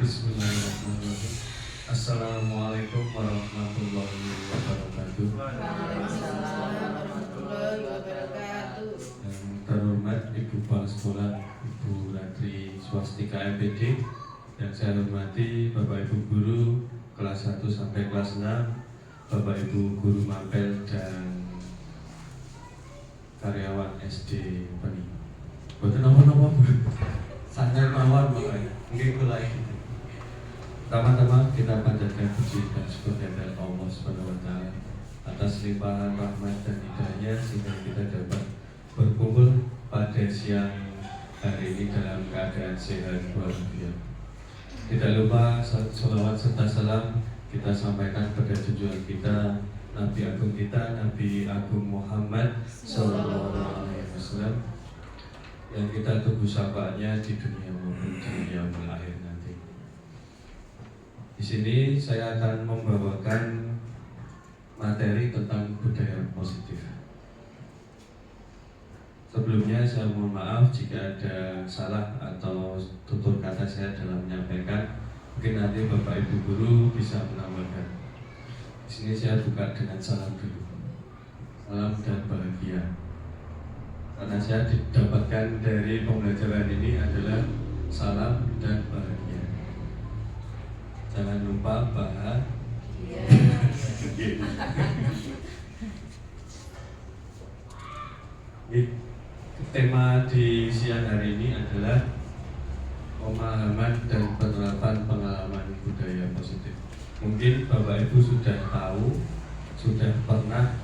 Bismillahirrahmanirrahim. Assalamualaikum warahmatullahi wabarakatuh. Waalaikumsalam warahmatullahi wabarakatuh. Yang terhormat Ibu Kepala Sekolah Ibu Ratri Swastika MPD, yang saya hormati Bapak Ibu Guru kelas 1 sampai kelas 6, Bapak Ibu Guru Mapel dan karyawan SD Peni. Boten napa-napa Bu. Santai mawon Bapak. Nggih kula iki. Pertama-tama kita panjatkan puji dan syukur kepada Allah Subhanahu wa taala atas limpahan rahmat dan hidayahnya sehingga kita dapat berkumpul pada siang hari ini dalam keadaan sehat walafiat. Tidak lupa sholawat serta salam kita sampaikan pada junjungan kita Nabi Agung kita, Nabi Agung Muhammad Sallallahu Alaihi Wasallam, yang kita tunggu syafaatnya di dunia maupun di yaumul akhir nanti. Di sini saya akan membawakan materi tentang budaya positif. Sebelumnya saya mohon maaf jika ada salah atau tutur kata saya dalam menyampaikan. Mungkin nanti Bapak Ibu Guru bisa menambahkan. Di sini saya buka dengan salam dulu. Salam dan bahagia. Karena saya didapatkan dari pembelajaran ini adalah salam dan bahagia. Jangan lupa bahagia. Tema di siang hari ini adalah pemahaman dan penerapan pengalaman budaya positif. Mungkin Bapak Ibu sudah tahu, sudah pernah,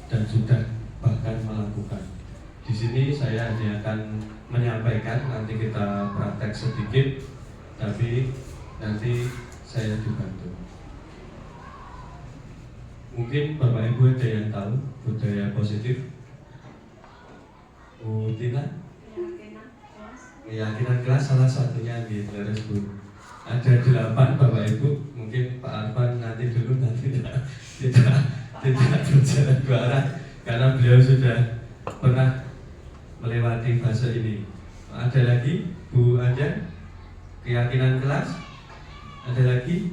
dan sudah bahkan melakukan. Di sini saya hanya akan menyampaikan, nanti kita praktek sedikit, tapi nanti saya dibantu. Mungkin Bapak Ibu ada yang tahu budaya positif? Bu Tina? Keyakinan kelas salah satunya di Leres Bu. Ada 8 Bapak Ibu, mungkin Pak Arfan nanti dulu, nanti tidak berjalan dua arah karena beliau sudah pernah melewati fase ini. Ada lagi Bu Anja, keyakinan kelas. Ada lagi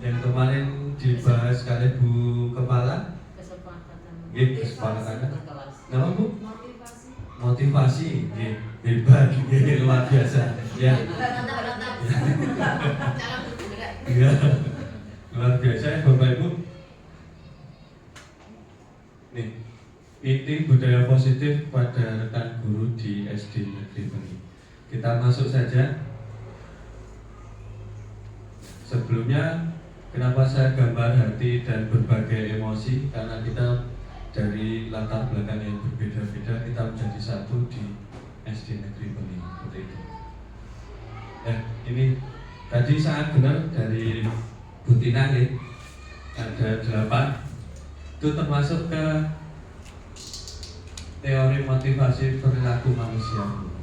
yang kemarin dibahas oleh Bu Kepala. Kesepakatan. Nama Bu? Motivasi. Hebat, luar biasa. Ya. Ya. Luar biasa ya Bapak Ibu. Nih, inti budaya positif pada rekan guru di SD Negeri Peni. Kita masuk saja. Sebelumnya, kenapa saya gambar hati dan berbagai emosi? Karena kita dari latar belakang yang berbeda-beda, kita menjadi satu di SD Negeri Peni. Seperti itu. Ini tadi sangat benar dari Bu Tina nih. Ada 8. Itu termasuk ke teori motivasi perilaku manusia.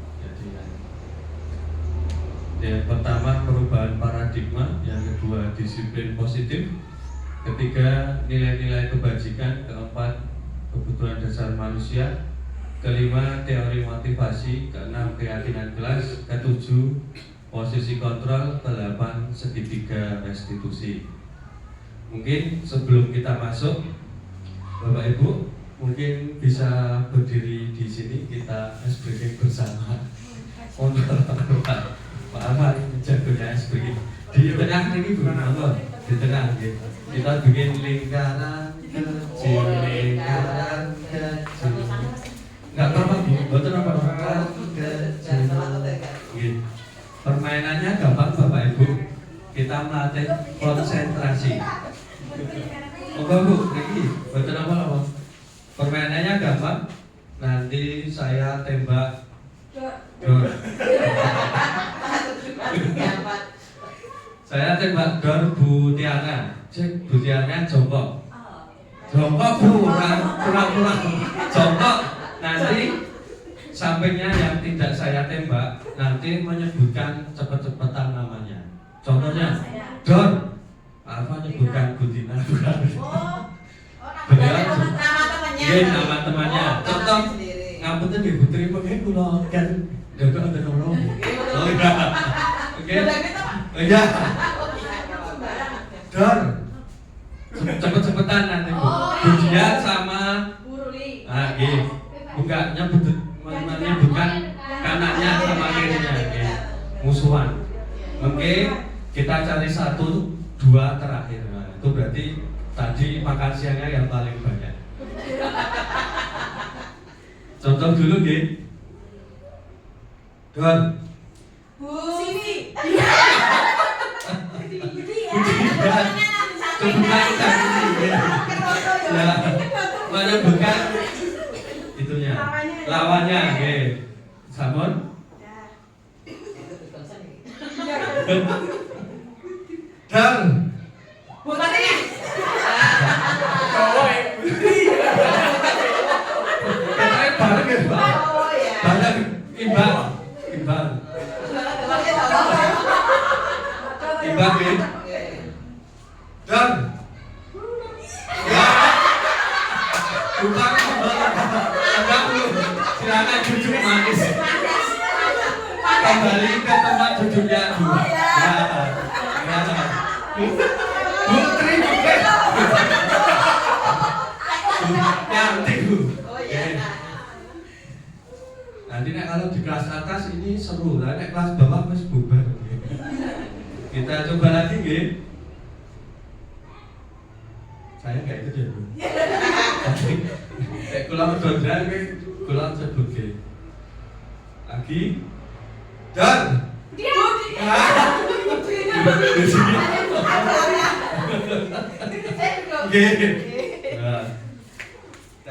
Jadi yang pertama perubahan paradigma, yang kedua disiplin positif, ketiga nilai-nilai kebajikan, keempat kebutuhan dasar manusia, kelima teori motivasi, keenam keyakinan kelas, ketujuh posisi kontrol, ke-8 segitiga restitusi. Mungkin sebelum kita masuk, Bapak Ibu mungkin bisa berdiri di sini, kita SBG bersama. Pak Ahmad jagonya SBG di tengah ini Bu, di tengah gitu. Kita bikin lingkaran kecil, lingkaran kecil. Enggak apa-apa Bu, betul apa-apa kecil. Gitu. Permainannya gampang Bapak Ibu. Kita melatih konsentrasi. Enggak Bu, ini betul apa-apa. Permainannya gampang. Nanti saya tembak dor. Saya tembak dor Bu Tiana. Cek Bu Tiana jongkok. Jongkok Bu, pura-pura jongkok. Nanti sampingnya yang tidak saya tembak nanti menyebutkan cepet-cepetan namanya. Contohnya Dor. Apa menyebutkan Bu Tina? Nama temannya. Contoh ngapunten nggih Putri pengen kula kan ndodok wonten nono. Oh iya. Oke. Ya. Dor. Cepet-cepetan nanti Bu. Budian sama enggak menyebutkan kanannya sama kirinya. Musuhan. Oke, kita cari 1, 2 terakhir. Nah, itu berarti tadi makan siangnya yang paling banyak. Contoh dulu, nggih. Don. Sini. Menyebutkan itunya, lawannya, oke. Samun. Dan. Bukan ini. Katanya bareng ya, Pak. Bareng imbang. Imbang ya. Dan. Ya. Bukan agak belum. Silakan jujuk manis. Kembali ke tempat duduknya dulu. Putri juga. Nanti Bu. Nanti kalau di kelas atas ini seru, nek kelas bawah wis bubar. Kita coba lagi nggih. Saya kayak itu ya Bu. Nek kula medodran nggih, kula sebut nggih. Lagi. Dan.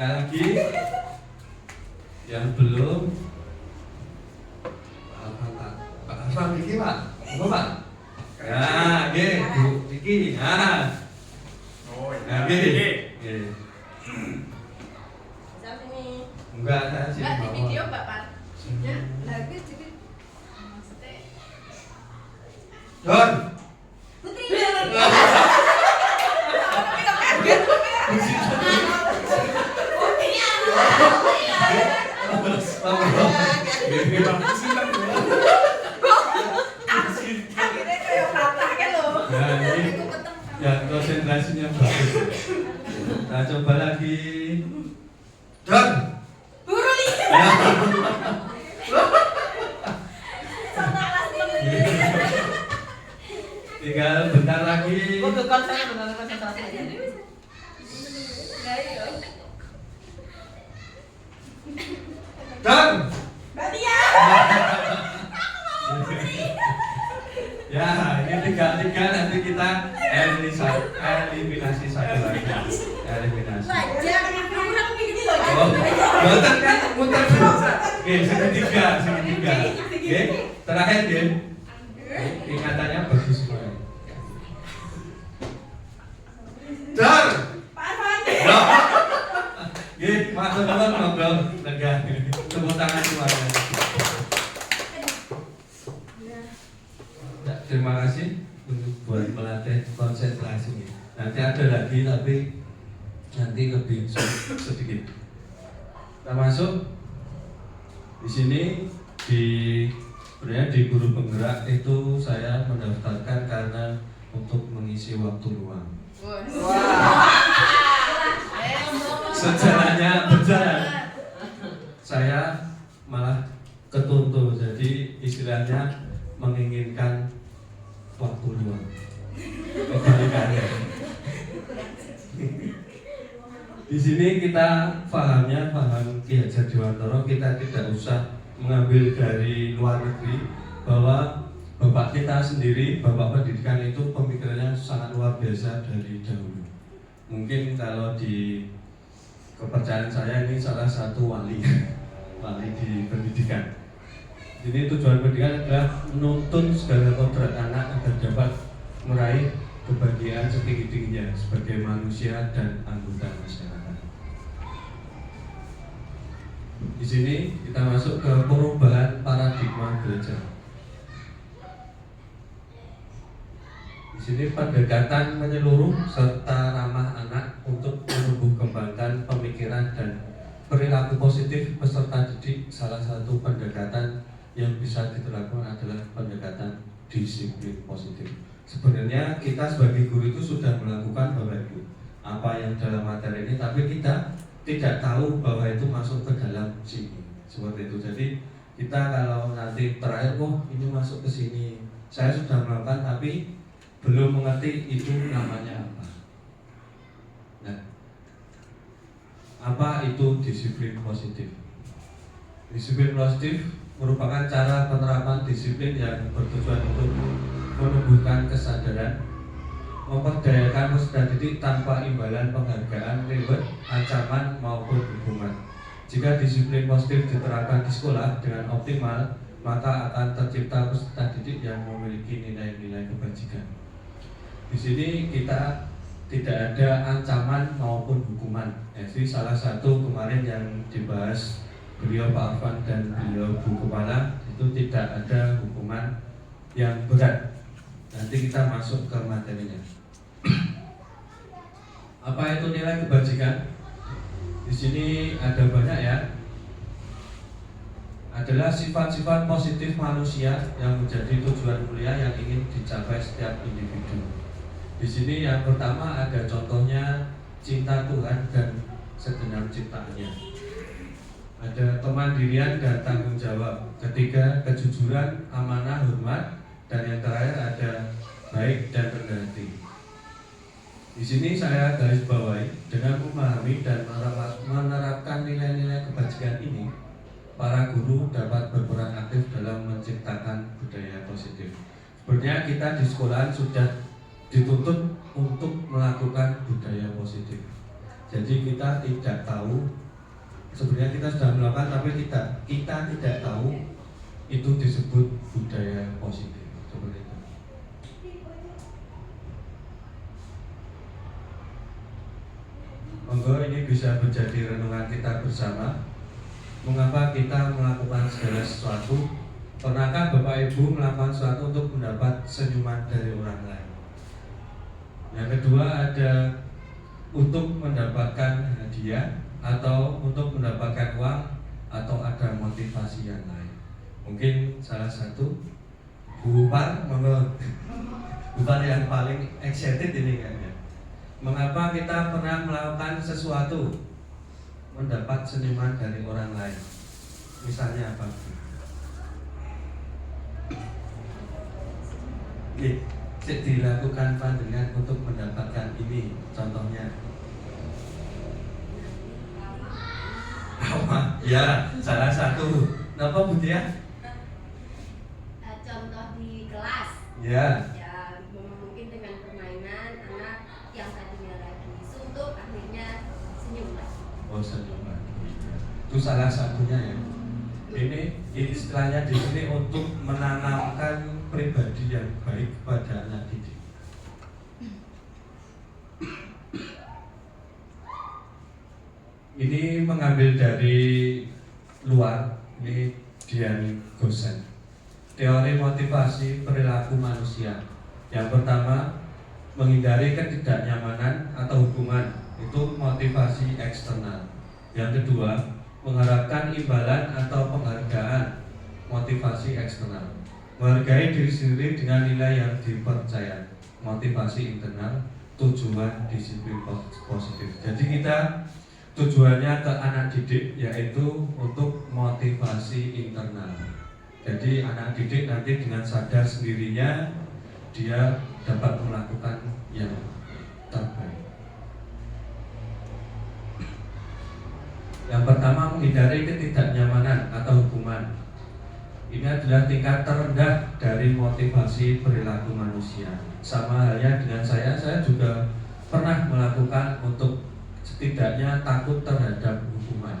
Nah, lagi yang belum Pak Arfan Niki Pak, apa Pak? Ya, nggih Bu Niki. Nah, nggih. Enggak, saya sih Enggak di bawa. video Mbak Pan. Ya, lagi sedikit. Don. Putri. Ya, konsentrasinya bagus. Nah, coba lagi. Don. Tinggal bentar lagi. Dan. Ya, ini tiga nanti kita eliminasi satu lagi. Eliminasi. Oh, betul kan muter terus. Oke, segitiga. Oke, terakhir ya. Ingatannya bagus sekali. Dar. Oke, Pak teman ngobrol lega. Tepuk tangan semuanya. Terima kasih untuk buat melatih konsentrasi. Nanti ada lagi tapi nanti lebih sedikit. Kita masuk di sini sebenarnya di guru penggerak itu saya mendaftarkan karena untuk mengisi waktu luang. Sejarahnya berjalan, saya malah ketuntut, jadi istilahnya menginginkan waktu luang. Kebalikannya. Di sini kita paham Ki Hajar Dewantara, kita tidak usah mengambil dari luar negeri, bahwa Bapak kita sendiri, Bapak pendidikan itu pemikirannya sangat luar biasa dari dahulu. Mungkin kalau di kepercayaan saya ini salah satu wali di pendidikan. Jadi tujuan pendidikan adalah menuntun segala kodrat anak agar dapat meraih kebahagiaan setinggi-tingginya sebagai manusia dan anggota masyarakat. Di sini kita masuk ke perubahan paradigma belajar. Di sini pendekatan menyeluruh serta ramah anak untuk menumbuh kembangkan pemikiran dan perilaku positif peserta didik. Salah satu pendekatan yang bisa diterapkan adalah pendekatan disiplin positif. apa yang dalam materi ini, tapi kita tidak tahu bahwa itu masuk ke dalam sini, seperti itu. Jadi kita kalau nanti terakhir, ini masuk ke sini, saya sudah melakukan tapi belum mengerti itu namanya apa. Nah, apa itu disiplin positif? Disiplin positif merupakan cara penerapan disiplin yang bertujuan untuk menumbuhkan kesadaran, memperdayakan peserta didik tanpa imbalan penghargaan, reward, ancaman maupun hukuman. Jika disiplin positif diterapkan di sekolah dengan optimal, maka akan tercipta peserta didik yang memiliki nilai-nilai kebajikan. Di sini kita tidak ada ancaman maupun hukuman. Jadi salah satu kemarin yang dibahas beliau Pak Arfan dan beliau Bu Kepala itu tidak ada hukuman yang berat. Nanti kita masuk ke materinya. Apa itu nilai kebajikan? Di sini ada banyak ya. Adalah sifat-sifat positif manusia yang menjadi tujuan mulia yang ingin dicapai setiap individu. Di sini yang pertama ada contohnya cinta Tuhan dan segenap ciptaannya. Ada kemandirian dan tanggung jawab. Ketiga, kejujuran, amanah, hormat, dan yang terakhir ada baik dan rendah hati. Di sini saya garis bawahi dengan memahami dan menerapkan nilai-nilai kebajikan ini, para guru dapat berperan aktif dalam menciptakan budaya positif. Sebenarnya kita di sekolah sudah dituntut untuk melakukan budaya positif. Jadi kita tidak tahu, sebenarnya kita sudah melakukan tapi kita tidak tahu itu disebut budaya positif. Seperti itu. Monggo ini bisa menjadi renungan kita bersama. Mengapa kita melakukan segala sesuatu? Pernahkah Bapak Ibu melakukan sesuatu untuk mendapat senyuman dari orang lain? Yang kedua ada untuk mendapatkan hadiah atau untuk mendapatkan uang atau ada motivasi yang lain. Mungkin salah satu Bu Upar, Upar yang paling excited ini kayaknya. Mengapa kita pernah melakukan sesuatu mendapat senyuman dari orang lain? Misalnya apa? Dilakukan pandangan untuk mendapatkan ini, contohnya apa? Ya, salah satu. Kenapa Bu Tia? Contoh di kelas. Ya. Ya, mungkin dengan permainan anak yang tadinya lagi suntuk akhirnya senyum lagi. Oh, senyum lagi. Itu salah satunya ya. Ini istilahnya di sini untuk menanamkan pribadi yang baik kepada anak didik. Ini mengambil dari luar, ini Dian Gosen. Teori motivasi perilaku manusia. Yang pertama, menghindari ketidaknyamanan atau hukuman, itu motivasi eksternal. Yang kedua, mengharapkan imbalan atau penghargaan, motivasi eksternal. Menghargai diri sendiri dengan nilai yang dipercaya, motivasi internal, tujuan disiplin positif. Jadi kita tujuannya ke anak didik yaitu untuk motivasi internal. Jadi anak didik nanti dengan sadar sendirinya dia dapat melakukan yang terbaik. Yang pertama, menghindari ketidaknyamanan atau hukuman. Ini adalah tingkat terendah dari motivasi perilaku manusia. Sama halnya dengan saya juga pernah melakukan untuk setidaknya takut terhadap hukuman.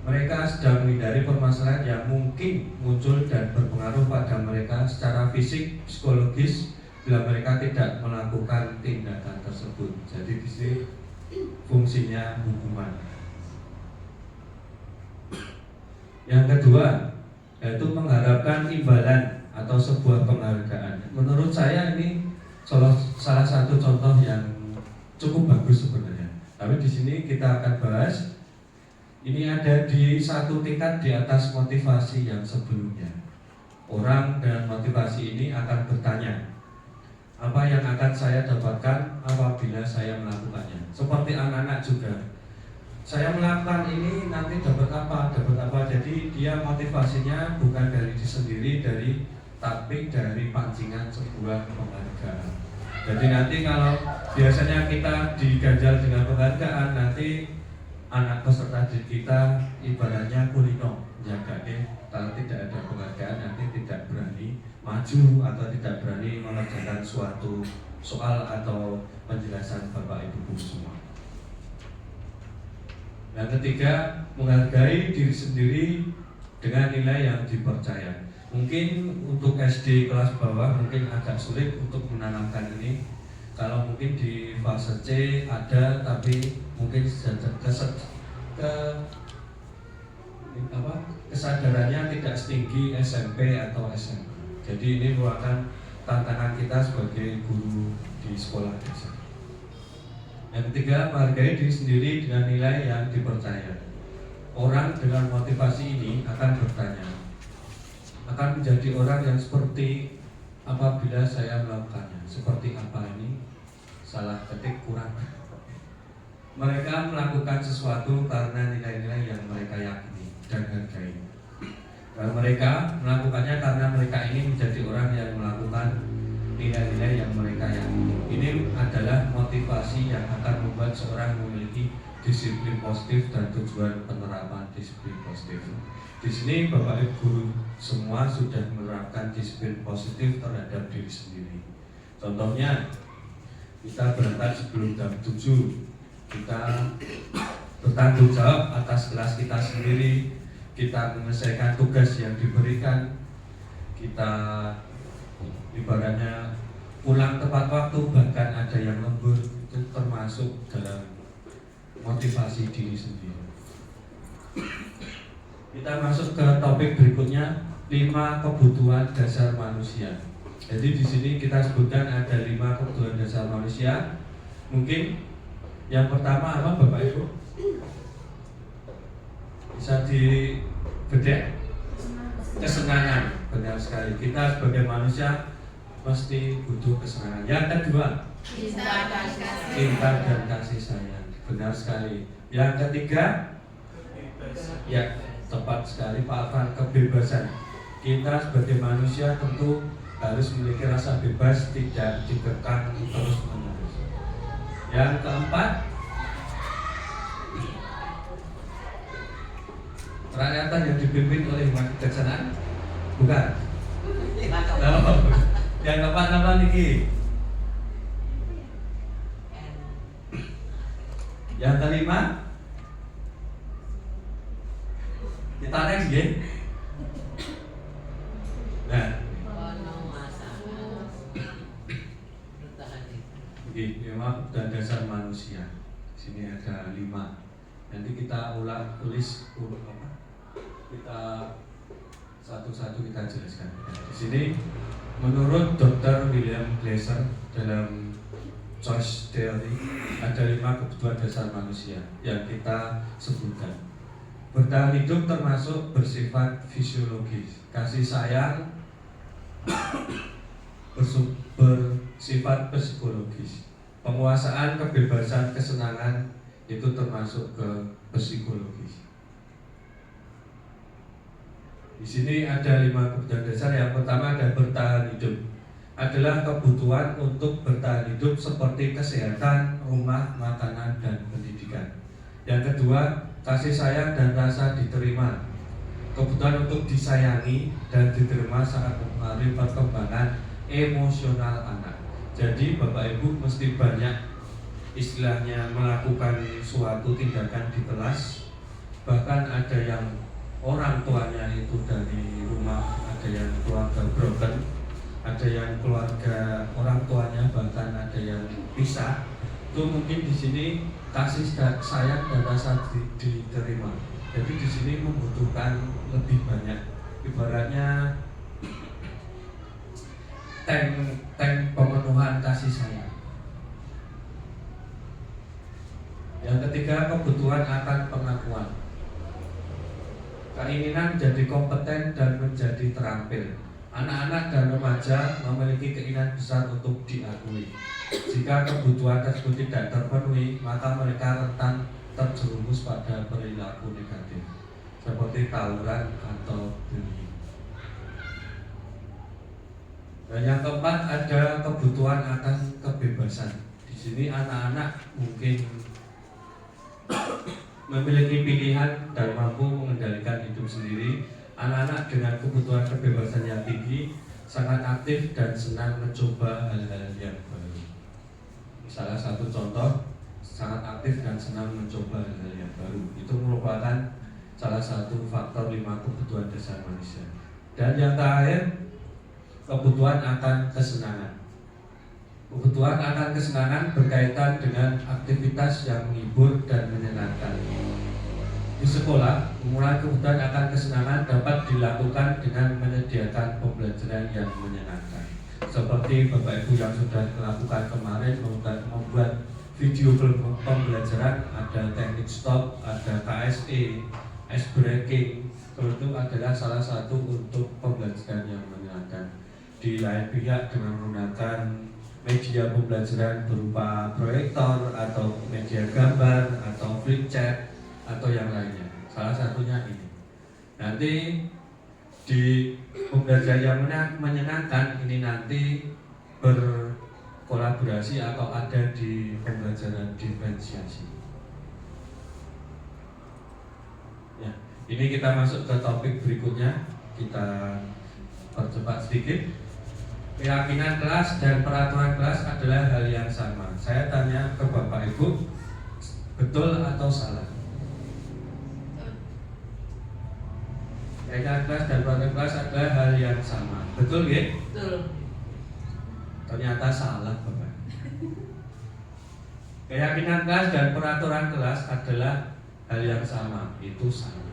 Mereka sedang menghindari permasalahan yang mungkin muncul dan berpengaruh pada mereka secara fisik, psikologis bila mereka tidak melakukan tindakan tersebut. Jadi di sini fungsinya hukuman. Yang kedua, yaitu mengharapkan imbalan atau sebuah penghargaan. Menurut saya ini salah satu contoh yang cukup bagus sebenarnya. Tapi di sini kita akan bahas ini ada di satu tingkat di atas motivasi yang sebelumnya. Orang dengan motivasi ini akan bertanya, apa yang akan saya dapatkan apabila nanti dapat apa. Jadi dia motivasinya bukan dari diri sendiri, tapi dari pancingan sebuah penghargaan. Jadi nanti kalau biasanya kita diganjal dengan penghargaan, nanti anak peserta didik kita ibaratnya kulino, jaganya kalau tidak ada penghargaan nanti tidak berani maju atau tidak berani mengerjakan suatu soal atau penjelasan Bapak Ibu guru semua. Yang ketiga, menghargai diri sendiri dengan nilai yang dipercaya. Mungkin untuk SD kelas bawah mungkin agak sulit untuk menanamkan ini. Kalau mungkin di fase C ada, tapi mungkin kesadarannya tidak setinggi SMP atau SMA. Jadi ini merupakan tantangan kita sebagai guru di sekolah desa. Yang ketiga, menghargai diri sendiri dengan nilai yang dipercaya. Orang dengan motivasi ini akan bertanya, akan menjadi orang yang seperti apabila saya melakukannya. Seperti apa ini? Salah ketik, kurang. Mereka melakukan sesuatu karena nilai-nilai yang mereka yakini dan hargai. Dan mereka melakukannya karena mereka ingin menjadi orang yang melakukan nilai-nilai yang mereka yakini. Ini adalah motivasi yang akan membuat seorang memiliki disiplin positif dan tujuan penerapan disiplin positif. Di sini Bapak Ibu guru semua sudah menerapkan disiplin positif terhadap diri sendiri. Contohnya, kita berangkat sebelum jam 7, kita bertanggung jawab atas kelas kita sendiri, kita menyelesaikan tugas yang diberikan, kita ibaratnya pulang tepat waktu, bahkan ada yang lembur, itu termasuk dalam motivasi diri sendiri. Kita masuk ke topik berikutnya, 5 kebutuhan dasar manusia. Jadi di sini kita sebutkan ada 5 kebutuhan dasar manusia. Mungkin yang pertama apa Bapak Ibu? Bisa dibedek? Kesenangan. Benar sekali. Kita sebagai manusia pasti butuh kesenangan. Yang kedua, cinta dan kasih sayang. Benar sekali. Yang ketiga, ya tepat sekali Pak Afan, kebebasan. Kita sebagai manusia tentu harus memiliki rasa bebas, tidak dikekang terus menerus. Yang keempat, rakyatan yang dipimpin oleh hikmat kebijaksanaan. Bukan. Yang keempat apa niki? Yang kelima, kita next ya. Nah, memang dan dasar manusia. Sini ada 5. Nanti kita tulis apa? Kita satu-satu kita jelaskan. Di sini menurut Dr. William Glasser dalam Choice Theory ada 5 kebutuhan dasar manusia yang kita sebutkan. Bertahan hidup termasuk bersifat fisiologis, kasih sayang bersifat psikologis, penguasaan, kebebasan, kesenangan itu termasuk ke psikologis. Di sini ada 5 kebutuhan dasar. Yang pertama ada bertahan hidup, adalah kebutuhan untuk bertahan hidup seperti kesehatan, rumah, makanan, dan pendidikan. Yang kedua, kasih sayang dan rasa diterima, kebutuhan untuk disayangi dan diterima sangat mempengaruhi perkembangan emosional anak. Jadi Bapak Ibu mesti banyak istilahnya melakukan suatu tindakan di kelas, bahkan ada yang orang tuanya itu dari rumah, ada yang keluarga broken, ada yang keluarga orang tuanya bahkan ada yang pisah. Itu mungkin di sini kasih sayang dan rasa diterima. Jadi di sini membutuhkan lebih banyak. Ibaratnya tank pemenuhan kasih sayang. Yang ketiga, kebutuhan akan pengakuan. Keinginan menjadi kompeten dan menjadi terampil. Anak-anak dan remaja memiliki keinginan besar untuk diakui. Jika kebutuhan tersebut tidak terpenuhi, maka mereka rentan terjerumus pada perilaku negatif seperti tawuran atau bullying. Dan yang keempat ada kebutuhan akan kebebasan. Di sini anak-anak mungkin memiliki pilihan dan mampu mengendalikan hidup sendiri. Anak-anak dengan kebutuhan kebebasan yang tinggi sangat aktif dan senang mencoba hal-hal yang baru. Salah satu contoh, sangat aktif dan senang mencoba hal-hal yang baru. Itu merupakan salah satu faktor 5 kebutuhan dasar manusia. Dan yang terakhir, kebutuhan akan kesenangan. Kebutuhan akan kesenangan berkaitan dengan aktivitas yang menghibur dan menyenangkan. Di sekolah, pengumpulan kebutuhan akan kesenangan dapat dilakukan dengan menyediakan pembelajaran yang menyenangkan. Seperti Bapak Ibu yang sudah melakukan kemarin, membuat video pembelajaran, ada teknik stop, ada KSE, ice breaking. Itu adalah salah satu untuk pembelajaran yang menyenangkan. Di lain pihak dengan menggunakan media pembelajaran berupa proyektor atau media gambar atau flip chart atau yang lainnya. Salah satunya ini. Nanti di pembelajaran yang menyenangkan ini nanti berkolaborasi atau ada di pembelajaran diferensiasi. Ya, ini kita masuk ke topik berikutnya. Kita percepat sedikit. Keyakinan kelas dan peraturan kelas adalah hal yang sama. Saya tanya ke Bapak Ibu, betul atau salah? Keyakinan kelas dan peraturan kelas adalah hal yang sama. Betul ya? Betul. Ternyata salah Bapak. Keyakinan kelas dan peraturan kelas adalah hal yang sama. Itu salah.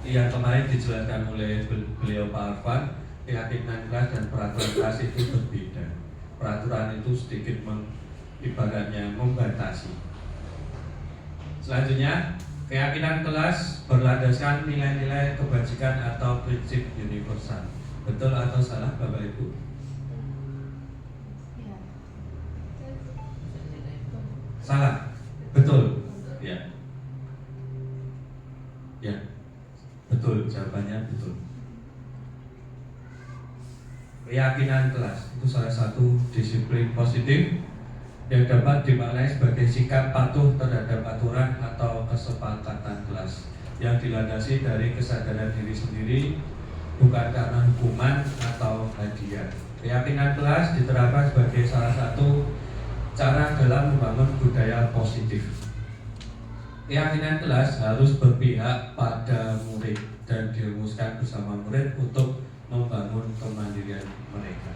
Yang kemarin dijelaskan oleh beliau Pak Arfan, keyakinan kelas dan peraturan kelas itu berbeda. Peraturan itu sedikit ibaratnya membatasi. Selanjutnya, keyakinan kelas berlandaskan nilai-nilai kebajikan atau prinsip universal. Betul atau salah Bapak Ibu? Ya. Salah. Betul. Ya. Ya. Betul, jawabannya betul. Keyakinan kelas itu salah satu disiplin positif yang dapat dimaknai sebagai sikap patuh terhadap aturan atau kesepakatan kelas yang dilandasi dari kesadaran diri sendiri, bukan karena hukuman atau hadiah. Keyakinan kelas diterapkan sebagai salah satu cara dalam membangun budaya positif. Keyakinan kelas harus berpihak pada murid dan dirumuskan bersama murid untuk membangun kemandirian mereka.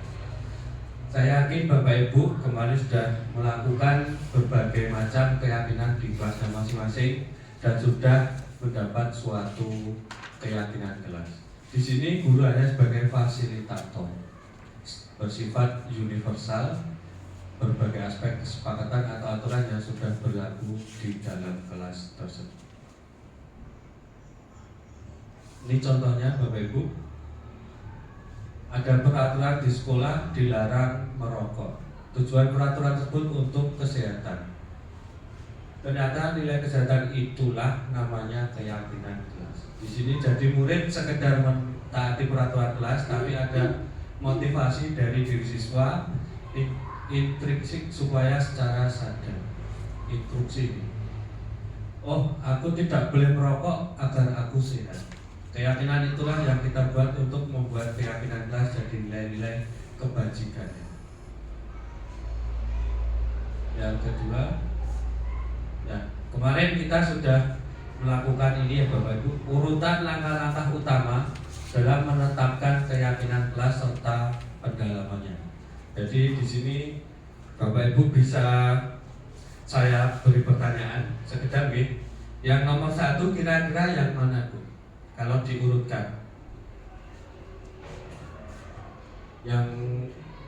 Saya yakin Bapak Ibu kemarin sudah melakukan berbagai macam keyakinan di kelasnya masing-masing dan sudah mendapat suatu keyakinan kelas. Di sini guru hanya sebagai fasilitator, bersifat universal, berbagai aspek kesepakatan atau aturan yang sudah berlaku di dalam kelas tersebut. Ini contohnya Bapak Ibu. Ada peraturan di sekolah dilarang merokok. Tujuan peraturan tersebut untuk kesehatan. Ternyata nilai kesehatan itulah namanya keyakinan kelas. Di sini jadi murid sekedar mentaati peraturan kelas, tapi ada motivasi dari diri siswa, intrinsik supaya secara sadar. Instruksi ini. Oh, aku tidak boleh merokok agar aku sehat. Keyakinan itulah yang kita buat untuk membuat keyakinan kelas jadi nilai-nilai kebajikannya. Yang kedua, ya, kemarin kita sudah melakukan ini ya Bapak Ibu, urutan langkah-langkah utama dalam menetapkan keyakinan kelas serta pendalamannya. Jadi di sini Bapak Ibu bisa saya beri pertanyaan sekedar nih. Yang nomor 1 kira-kira yang mana Bu? Kalau diurutkan, yang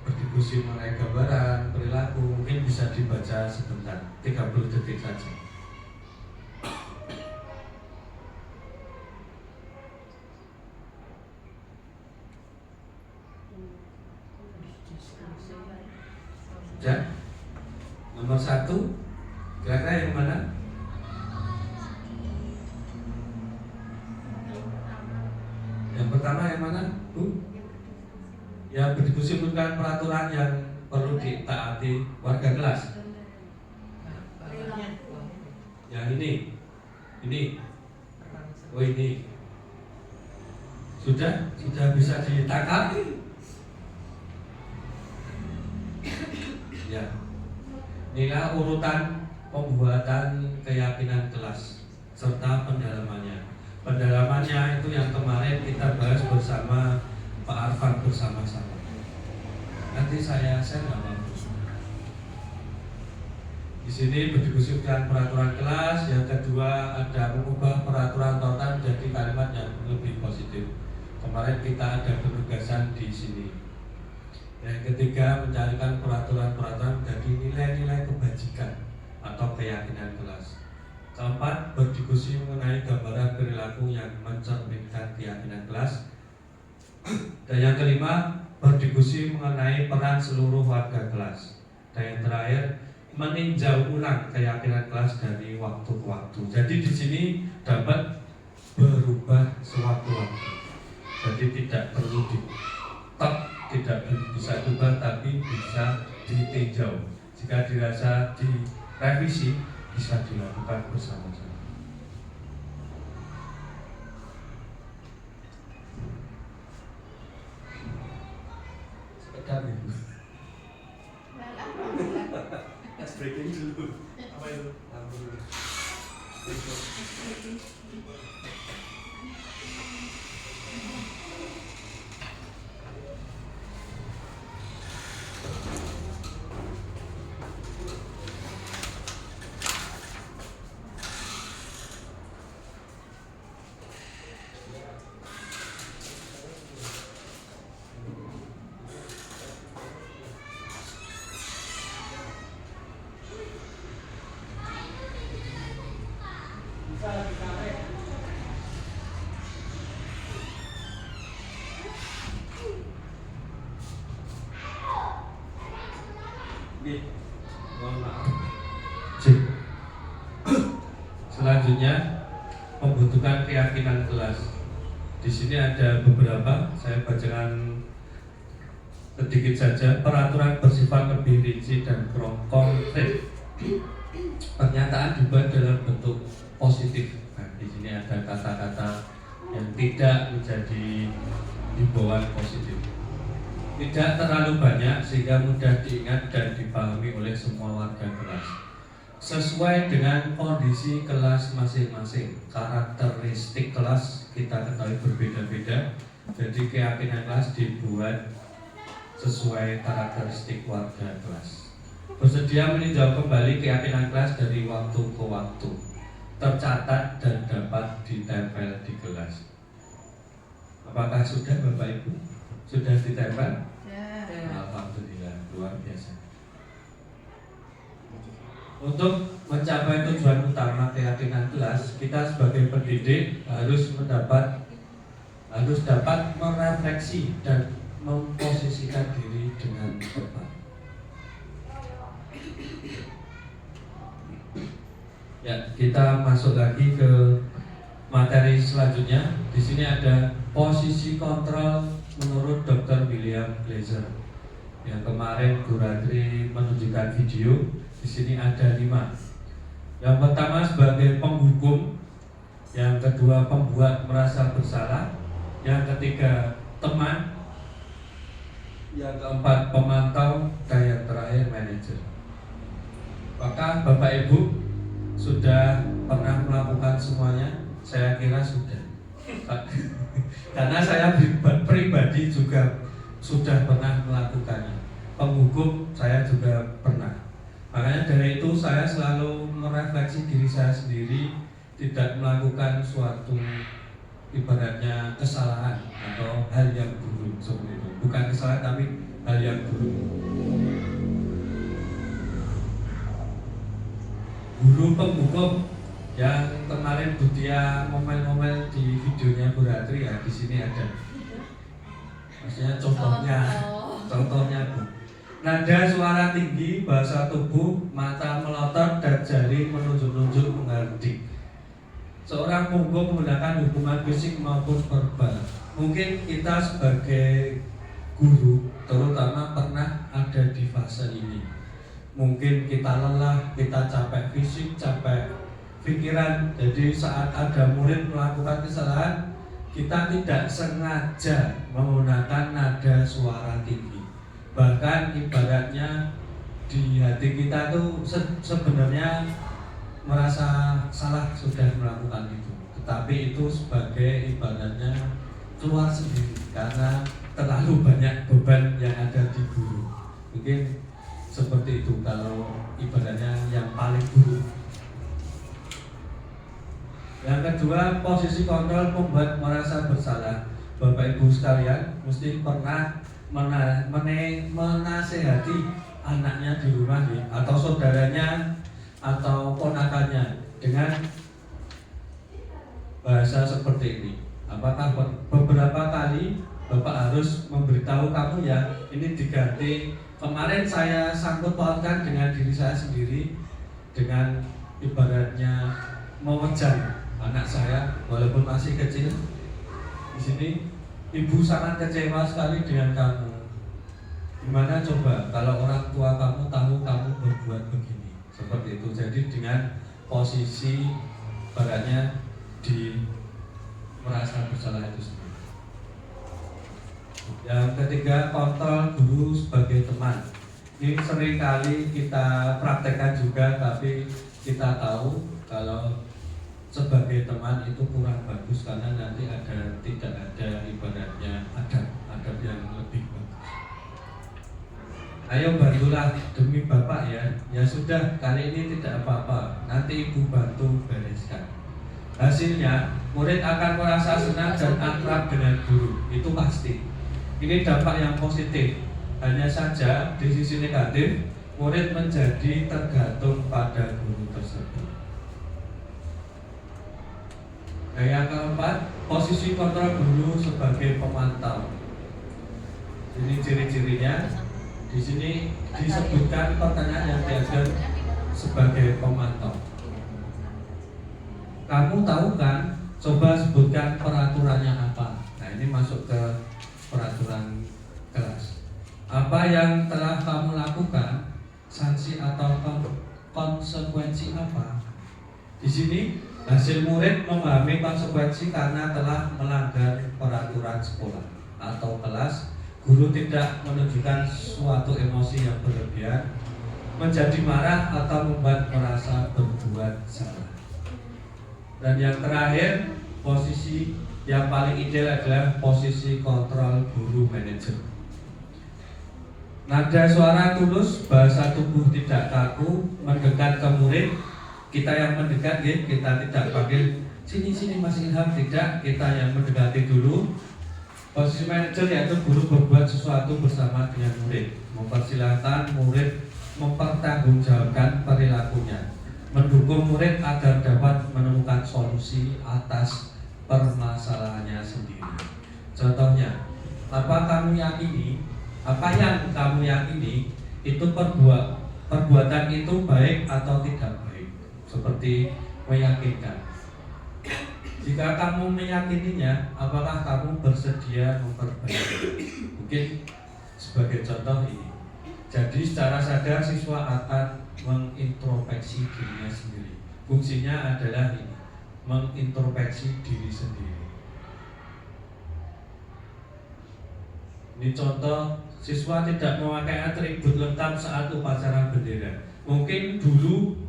berdiskusi mengenai gambaran, perilaku, mungkin bisa dibaca sebentar, 30 detik saja. Ya, nomor 1 Kira-kira yang mana? Yang pertama yang mana, Bu? Yang berdiskusi merupakan peraturan yang perlu ditaati warga kelas. Yang ini. Oh ini. Sudah bisa ditangkap? Ya. Inilah urutan pembuatan keyakinan kelas serta pendalamannya. Pendalamannya itu yang kemarin kita bahas bersama Pak Arfan bersama-sama. Nanti saya share nggak Pak? Di sini berdiskusikan peraturan kelas. Yang kedua ada mengubah peraturan total menjadi kalimat yang lebih positif. Kemarin kita ada penugasan di sini. Yang ketiga mencarikan peraturan-peraturan menjadi nilai-nilai kebajikan atau keyakinan kelas. Keempat berdiskusi mengenai gambaran perilaku yang mencerminkan keyakinan kelas. Dan yang kelima berdiskusi mengenai peran seluruh warga kelas. Dan yang terakhir meninjau ulang keyakinan kelas dari waktu ke waktu. Jadi di sini dapat berubah sewaktu-waktu. Jadi tidak perlu tidak bisa diubah, tapi bisa ditinjau. Jika dirasa direvisi, bisa dilakukan bersama-sama. Sepeda nih. Ice breaking dulu. Apa itu? Lampu dulu. Mohon maaf. Selanjutnya membutuhkan keyakinan kelas. Di sini ada beberapa, saya bacakan sedikit saja. Peraturan bersifat lebih rinci dan konkret. Pernyataan dibuat dalam bentuk positif. Nah, di sini ada kata-kata yang tidak menjadi himbauan positif. Tidak terlalu banyak sehingga mudah diingat dan dipahami oleh semua warga kelas. Sesuai dengan kondisi kelas masing-masing. Karakteristik kelas kita ketahui berbeda-beda. Jadi keyakinan kelas dibuat sesuai karakteristik warga kelas. Bersedia meninjau kembali keyakinan kelas dari waktu ke waktu. Tercatat dan dapat ditempel di kelas. Apakah sudah Bapak Ibu? Sudah ditempel? Ya. Alhamdulillah, luar biasa. Untuk mencapai tujuan utama keyakinan kelas, kita sebagai pendidik harus dapat merefleksi dan memposisikan diri dengan tepat. Ya, kita masuk lagi ke materi selanjutnya. Di sini ada posisi kontrol menurut Dr. William Glaser. Yang kemarin Bu Ratri menunjukkan video. Di sini ada 5. Yang pertama sebagai penghukum, yang kedua pembuat merasa bersalah, yang ketiga teman, yang keempat pemantau, dan yang terakhir manajer. Apakah Bapak Ibu sudah pernah melakukan semuanya? Saya kira sudah. Karena saya pribadi juga sudah pernah melakukannya. Penghukum saya juga pernah. Makanya dari itu saya selalu merefleksi diri saya sendiri, tidak melakukan suatu ibaratnya kesalahan atau hal yang buruk seperti itu. Bukan kesalahan tapi hal yang buruk. Guru penghukum yang kemarin Bu Tia ngomel-ngomel di videonya Bu Ratri, ya di sini ada. Maksudnya contohnya Bu. Nada suara tinggi, bahasa tubuh, mata melotot dan jari saling menunjuk-nunjuk menghardik. Seorang pemukul menggunakan hukuman fisik maupun verbal. Mungkin kita sebagai guru terutama pernah ada di fase ini. Mungkin kita lelah, kita capek fisik, capek pikiran. Jadi saat ada murid melakukan kesalahan, kita tidak sengaja menggunakan nada suara tinggi. Bahkan ibaratnya di hati kita tuh sebenarnya merasa salah sudah melakukan itu, tetapi itu sebagai ibaratnya keluar sendiri karena terlalu banyak beban yang ada di guru. Mungkin seperti itu kalau ibaratnya yang paling buruk. Yang kedua, posisi kontrol membuat merasa bersalah. Bapak Ibu sekalian mesti pernah menasehati anaknya di rumah ya, atau saudaranya atau ponakannya dengan bahasa seperti ini. Apakah beberapa kali Bapak harus memberitahu kamu ya, ini diganti. Kemarin saya sangkut pautkan dengan diri saya sendiri dengan ibaratnya mewejan anak saya walaupun masih kecil. Di sini ibu sangat kecewa sekali dengan kamu. Gimana coba kalau orang tua kamu tahu kamu berbuat begini? Seperti itu. Jadi dengan posisi baratnya di merasa bersalah itu sendiri. Yang ketiga, kontrol guru sebagai teman. Ini sering kali kita praktekkan juga, tapi kita tahu kalau sebagai teman itu kurang bagus karena nanti tidak ada ibaratnya adab yang lebih bagus. Ayo bantulah demi Bapak ya. Ya sudah, kali ini tidak apa-apa, nanti Ibu bantu bereskan. Hasilnya murid akan merasa senang dan akrab dengan guru, itu pasti. Ini dampak yang positif. Hanya saja di sisi negatif, murid menjadi tergantung pada guru tersebut. Nah, yang keempat, posisi kontrol guru sebagai pemantau. Ini ciri-cirinya. Di sini disebutkan pertanyaan yang diajukan sebagai pemantau. Kamu tahu kan? Coba sebutkan peraturannya apa. Nah, ini masuk ke peraturan kelas. Apa yang telah kamu lakukan? Sanksi atau konsekuensi apa? Di sini hasil murid memahami konsekuensi karena telah melanggar peraturan sekolah atau kelas. Guru tidak menunjukkan suatu emosi yang berlebihan, menjadi marah atau membuat merasa berbuat salah. Dan yang terakhir, posisi yang paling ideal adalah posisi kontrol guru manajer. Nada suara tulus, bahasa tubuh tidak kaku, mendekat ke murid. Kita yang mendekat, kita tidak panggil sini Mas Ilham, tidak, kita yang mendekati dulu. Posisi manajer yaitu guru berbuat sesuatu bersama dengan murid, mempersilahkan murid mempertanggungjawabkan perilakunya, mendukung murid agar dapat menemukan solusi atas permasalahannya sendiri. Contohnya, apa yang kamu yakini itu perbuatan itu baik atau tidak baik, seperti meyakinkan. Jika kamu meyakininya, apakah kamu bersedia memperbaiki? Mungkin sebagai contoh ini. Jadi secara sadar siswa akan mengintrospeksi dirinya sendiri. Fungsinya adalah ini, mengintrospeksi diri sendiri. Ini contoh, siswa tidak memakai atribut lengkap saat upacara bendera. Mungkin dulu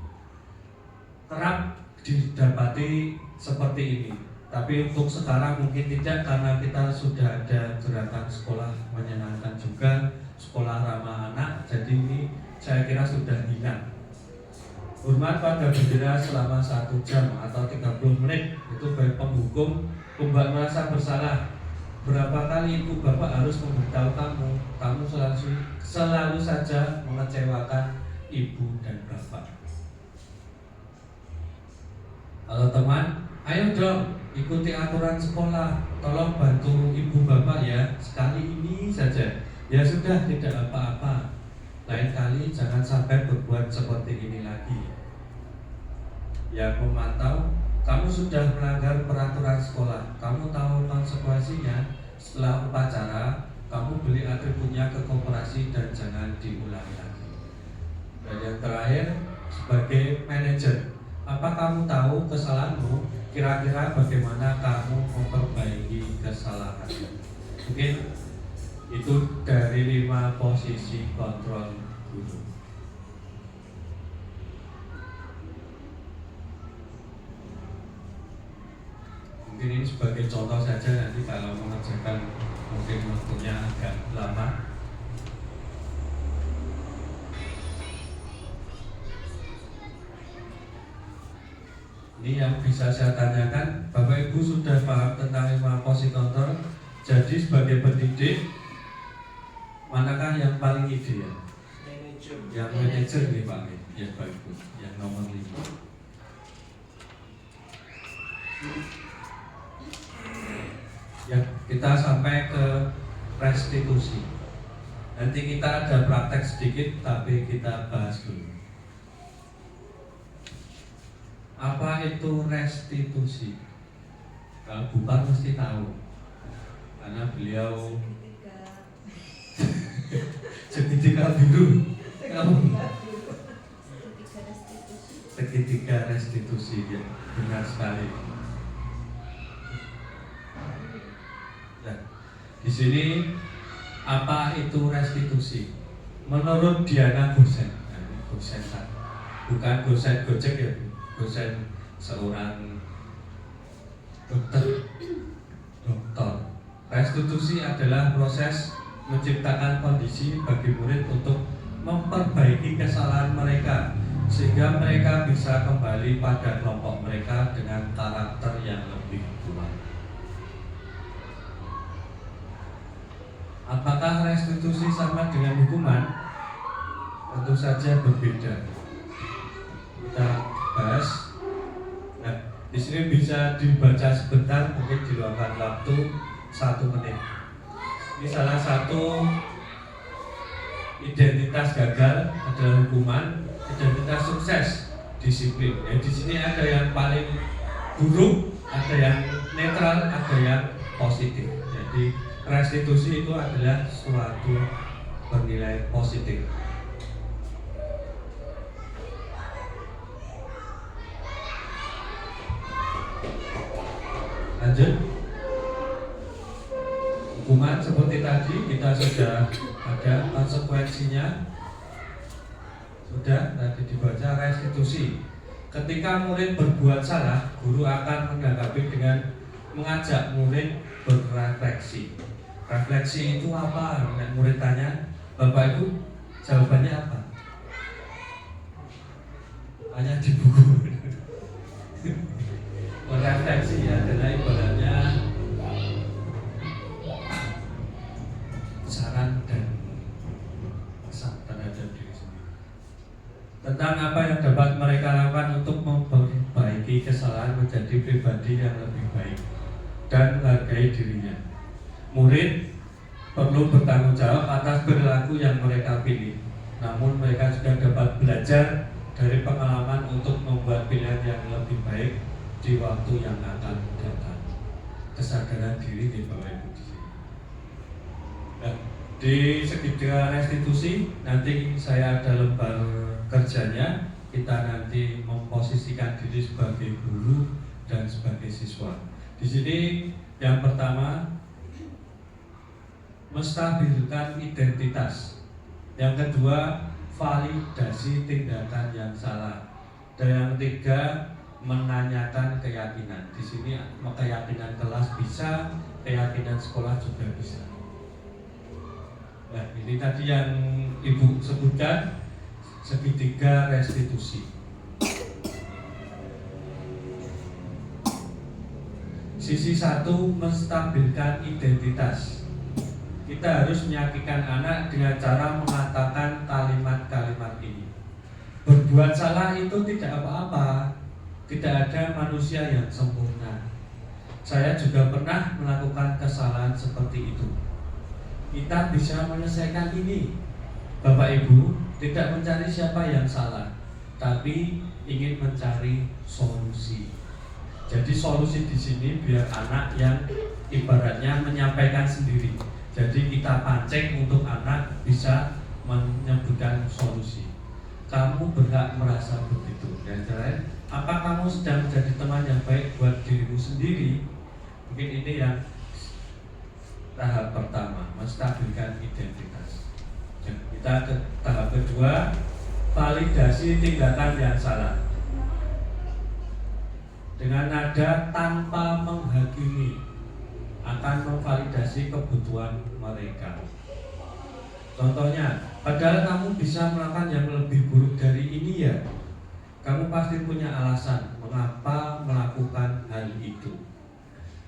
kerap didapati seperti ini, tapi untuk sekarang mungkin tidak karena kita sudah ada gerakan sekolah menyenangkan juga, sekolah ramah anak, jadi ini saya kira sudah hilang. Hormat pada bendera selama 1 jam atau 30 menit itu baik penghukum, membuat merasa bersalah. Berapa kali ibu bapak harus memberitahu kamu selalu saja mengecewakan ibu dan bapak. Kalau teman, ayo dong ikuti aturan sekolah, tolong bantu ibu bapak ya, sekali ini saja. Ya sudah, tidak apa-apa. Lain kali jangan sampai berbuat seperti ini lagi. yang memantau. Kamu sudah melanggar peraturan sekolah, kamu tahu konsekuensinya. Setelah upacara, kamu beli atributnya ke koperasi dan jangan diulangi lagi. Dan yang terakhir, sebagai manajer, apa kamu tahu kesalahanmu? Kira-kira bagaimana kamu memperbaiki kesalahanmu? Mungkin itu dari 5 posisi kontrol guru. Mungkin ini sebagai contoh saja, nanti kalau mengerjakan mungkin waktunya agak lama. Ini yang bisa saya tanyakan, Bapak Ibu sudah paham tentang 5 posisi kontrol. Jadi sebagai pendidik, manakah yang paling ideal? Manager. Yang manajer nih Pak, ya Pak Ibu, yang nomor 5. Ya, kita sampai ke restitusi. Nanti kita ada praktek sedikit, tapi kita bahas dulu. Apa itu restitusi? Kalau Bukan mesti tahu, karena beliau segitiga biru. Segitiga restitusi, ya, benar sekali. Nah, di sini apa itu restitusi? Menurut Diana Gosen, nah, ini Gosen bukan Gosen Gojek ya, Gosen seorang dokter. Restitusi adalah proses menciptakan kondisi bagi murid untuk memperbaiki kesalahan mereka sehingga mereka bisa kembali pada kelompok mereka dengan karakter yang lebih kuat. Apakah restitusi sama dengan hukuman? Tentu saja berbeda. Kita bahas. Nah, di sini bisa dibaca sebentar, mungkin diluangkan waktu 1 menit. Ini salah satu identitas gagal adalah hukuman, identitas sukses disiplin. Ya, di sini ada yang paling buruk, ada yang netral, ada yang positif. Jadi restitusi itu adalah suatu bernilai positif. Lanjut. Hukuman seperti tadi kita sudah ada konsekuensinya. Sudah tadi dibaca. Restitusi. Ketika murid berbuat salah, guru akan menanggapi dengan mengajak murid berrefleksi. Refleksi itu apa? Murid tanya, Bapak Ibu jawabannya apa? Hanya di buku. Merefleksi adalah ibaratnya saran dan pesan terhadap diri sendiri tentang apa yang dapat mereka lakukan untuk memperbaiki kesalahan menjadi pribadi yang lebih baik dan menghargai dirinya. Murid perlu bertanggung jawab atas perilaku yang mereka pilih. Namun mereka juga dapat belajar dari pengalaman untuk membuat pilihan yang lebih baik di waktu yang akan datang. Kesadaran diri di Bapak Ibu di sini. Nah, di segitiga restitusi nanti saya ada lembar kerjanya. Kita nanti memposisikan diri sebagai guru dan sebagai siswa. Di sini yang pertama menstabilkan identitas. Yang kedua, validasi tindakan yang salah. Dan yang ketiga, menanyakan keyakinan. Di sini keyakinan kelas bisa, keyakinan sekolah juga bisa. Nah, ini tadi yang Ibu sebutkan segitiga restitusi. Sisi satu, menstabilkan identitas. Kita harus meyakinkan anak dengan cara mengatakan kalimat-kalimat ini. Berbuat salah itu tidak apa-apa. Tidak ada manusia yang sempurna. Saya juga pernah melakukan kesalahan seperti itu. Kita bisa menyelesaikan ini. Bapak Ibu tidak mencari siapa yang salah, tapi ingin mencari solusi. Jadi solusi di sini biar anak yang ibaratnya menyampaikan sendiri. Jadi kita pancing untuk anak bisa menyebutkan solusi. Kamu berhak merasa begitu. Dan apa kamu sedang menjadi teman yang baik buat dirimu sendiri? Mungkin ini yang tahap pertama, menstabilkan identitas. Dan kita ke tahap kedua, validasi tindakan yang salah. Dengan nada tanpa menghakimi, akan memvalidasi kebutuhan mereka. Contohnya, padahal kamu bisa melakukan yang lebih buruk dari ini ya. Kamu pasti punya alasan mengapa melakukan hal itu.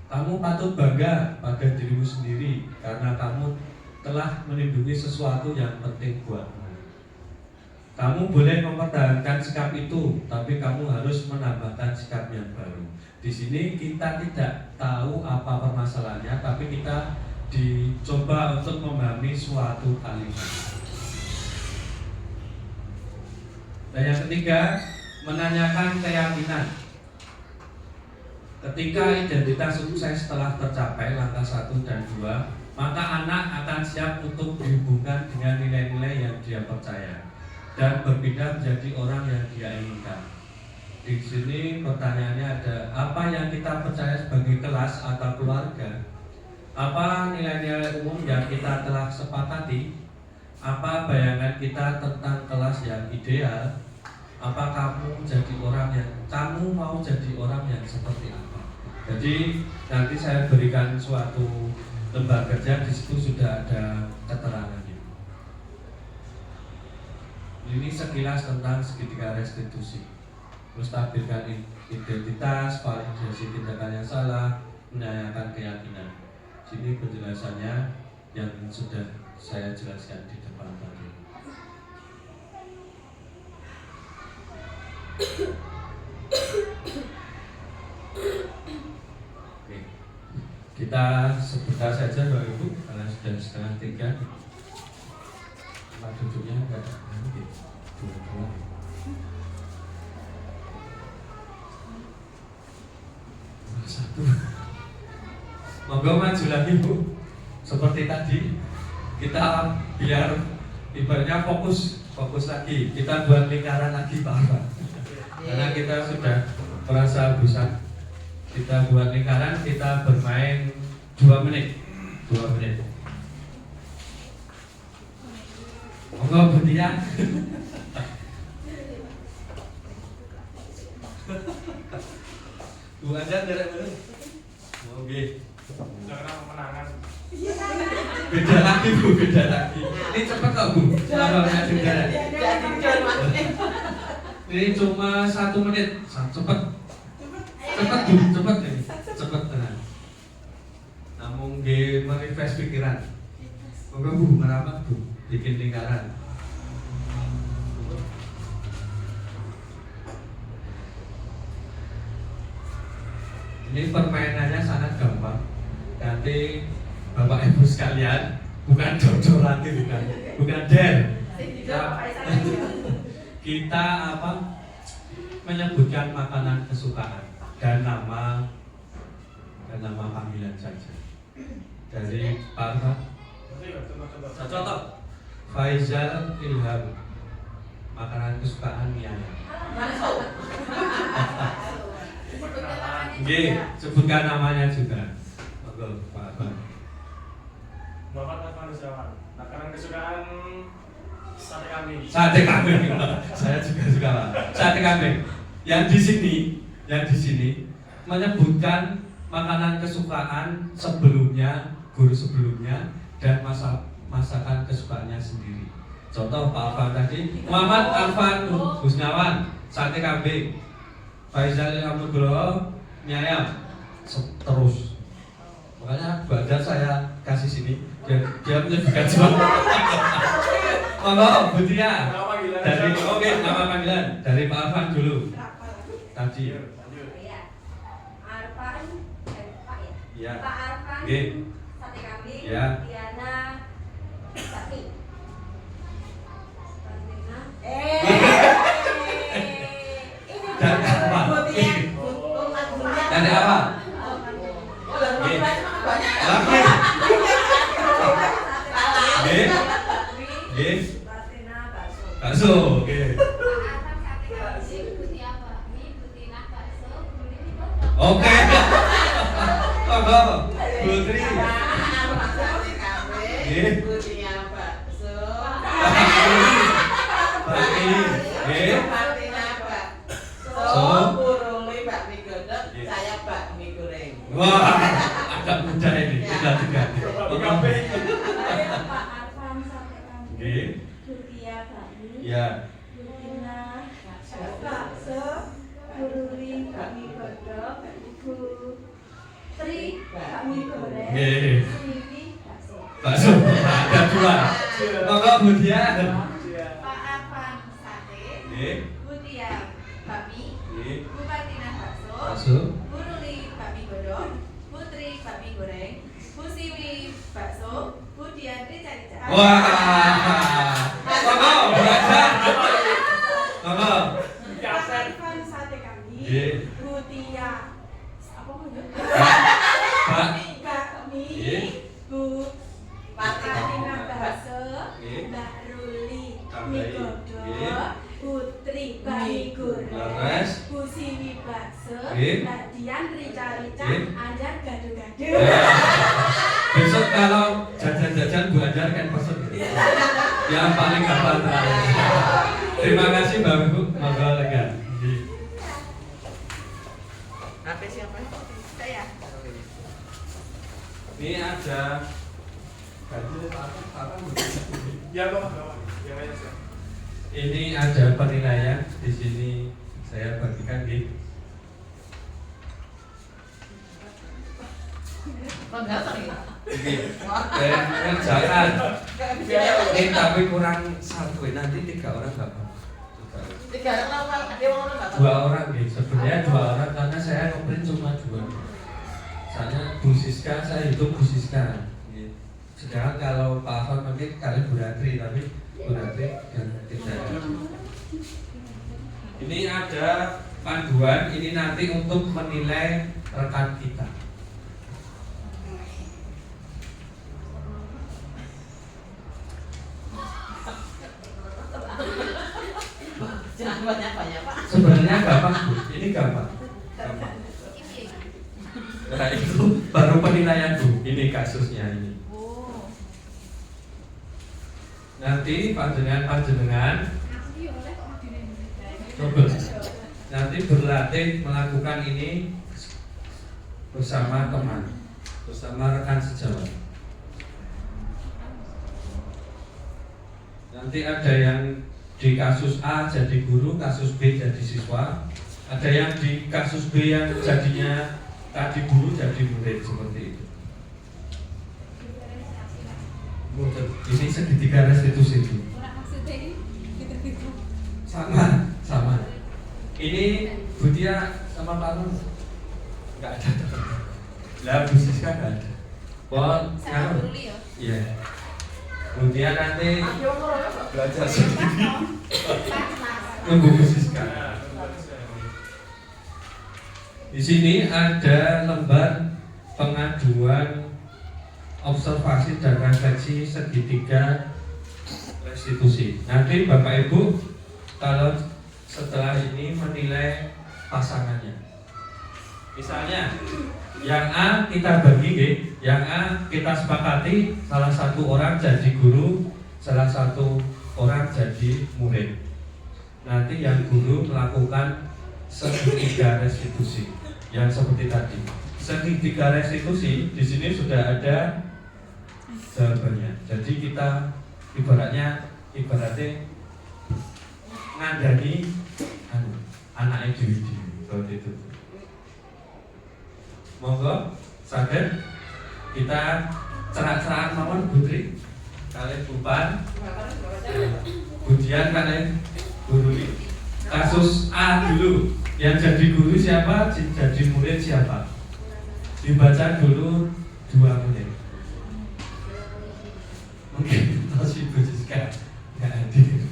Kamu patut bangga pada dirimu sendiri karena kamu telah melindungi sesuatu yang penting buatmu. Kamu boleh mempertahankan sikap itu, tapi kamu harus menambahkan sikap yang baru. Di sini kita tidak tahu apa permasalahannya, tapi kita dicoba untuk memahami suatu kalimat. Dan yang ketiga, menanyakan keyakinan. Ketika identitas sukses telah tercapai langkah 1 dan 2, maka anak akan siap untuk dihubungkan dengan nilai-nilai yang dia percaya dan berpindah menjadi orang yang dia inginkan. Di sini pertanyaannya ada, apa yang kita percaya sebagai kelas atau keluarga? Apa nilai-nilai umum yang kita telah sepakati? Apa bayangan kita tentang kelas yang ideal? Apa kamu mau jadi orang yang seperti apa? Jadi nanti saya berikan suatu lembar kerja, di situ sudah ada keterangannya. Ini sekilas tentang segitiga restitusi. Menstabilkan identitas, validasi tindakan yang salah, menanyakan keyakinan. Sini penjelasannya yang sudah saya jelaskan di depan tadi. Oke. Kita sebentar saja Bapak Ibu, karena sudah 2:30. Tempat duduknya enggak nanti dua-dua. Satu. Monggo maju lagi Bu. Seperti tadi kita biar ibaratnya fokus lagi. Kita buat lingkaran lagi Pak. Karena kita sudah merasa bosan. Kita buat lingkaran, kita bermain 2 menit. 2 menit. Monggo Bu Tia. Bu aja derek dulu. Oke. Jangan menangan. Beda lagi Bu, beda lagi. Ini cepat kok Bu. Selama juga. Ini cuma 1 menit. Cepat. Cepat Bu, cepat ini. Cepat tenan. Namun nggih merefresh pikiran. Monggo Bu, merapat Bu. Bikin lingkaran. Ini permainannya sangat gampang. Nanti Bapak Ibu sekalian, bukan dodol lagi, bukan den. Kita menyebutkan makanan kesukaan dan nama panggilan saja. Dari Pak contoh Faizal Ilham, makanan kesukaan mie ayam. Oke, sebutkan namanya juga. Monggo Pak Abang. Bapak Arfan Nusrawan, makanan kesukaan sate kambing. Sate kambing. Saya juga suka Pak. Sate kambing. Yang di sini menyebutkan makanan kesukaan sebelumnya, guru sebelumnya, dan masakan kesukaannya sendiri. Contoh Pak Arfan tadi, Muhammad Arfan Husnawan, sate kambing. Faizal Ilham Nugroho, mie ayam. Terus. Makanya badan saya kasih sini, dia menyebutkan semua. Monggo Bu Tia. Dari nama panggilan dari Pak Arfan dulu. Tadi. Iya. Arfan, Pak ya. Iya. Pak Arfan. Nggih. Sate kambing. Iya. Diana Sati. Oke. Monggo. Putri. Nggih. Bakmi. Nggih. Wah, agak mudah ini. Tinggal diganti. Kabeh. Saya Pak Arfan sate kambing. Nggih. Butia bakmi. Ya. Butina bakso. Buruli bakmi godok. Putri bakmi goreng. Nggih. Siwi bakso. Bakso. Ada dua. Monggo Budia. Pak Arfan sate, Nggih. Butia bakmi, Nggih. Bu Martina bakso, Bakso. Bu Ruli bakmi godong, Putri bakmi goreng, Bu Siwi bakso, Bu Diandri rica-rica. Wah. Monggo belajar. Monggo. Pak Arfan sate kambing. Nggih. Butia apa namanya? Pak. Bakmi. Nggih. Bu Martina bakso. Nggih. Mbak Ruli Tambahi. mie Nggih. godok. Putri bakmi goreng. Leres. Bu Siwi bakso. Nggih. Mbak Dian rica-rica. Nggih. Anjar gado-gado. Besok kalau jajan-jajan Bu Anjar kan pesen. Yang paling gampang terakhir. Terima kasih Mbak Ibu. Monggo lega. Apa siapa? Saya. Ini ada Ya bapak. Yang lain siapa? ini ada penilaian di sini saya bagikan di dan kerjaan ini tapi kurang satu nanti 3 orang nggak apa Tiga orang apa? Dia mau orang 2 orang gitu sebenarnya 2 orang karena saya ngeprint cuma 2 soalnya Bu Siska saya hitung Bu Siska gitu. Sedangkan kalau Pak Afan mungkin kalian Bu Ratri tapi Bu Ratri dan tidak ada. Ini ada panduan ini nanti untuk menilai rekan kita. Jangan banyak-banyak Pak. Sebenarnya gampang Bu, ini gampang. Gampang. Nah itu baru penilaian Bu, ini kasusnya ini. Nanti panjenengan coba nanti berlatih melakukan ini bersama teman, bersama rekan sejawat. Nanti ada yang di kasus A jadi guru, kasus B jadi siswa. Ada yang di kasus B yang jadinya tadi guru jadi murid seperti itu. Ini segitiga restitusi itu. Sama. Ini Butia sama Pak Nun nggak ada. Lah Bu Siska nggak ada. Pon, Saya Bu Ruli ya. iya. Butia nanti belajar sendiri. Nunggu Bu Siska. Di sini ada lembar pengaduan observasi dan refleksi segitiga restitusi. Nanti Bapak Ibu kalau setelah ini menilai pasangannya. Misalnya yang A kita bagi, yang A kita sepakati salah satu orang jadi guru, salah satu orang jadi murid. Nanti yang guru melakukan segitiga restitusi yang seperti tadi. Segitiga restitusi di sini sudah ada jawabannya. Jadi kita ibaratnya ngandani anaknya Dewi seperti itu. Monggo saged kita cerak-cerakan mawon Putri kalian Bupan Budian kalian guru kasus A dulu yang jadi guru siapa jadi murid siapa dibaca dulu 2 menit mungkin masih Bu Siska nggak hadir.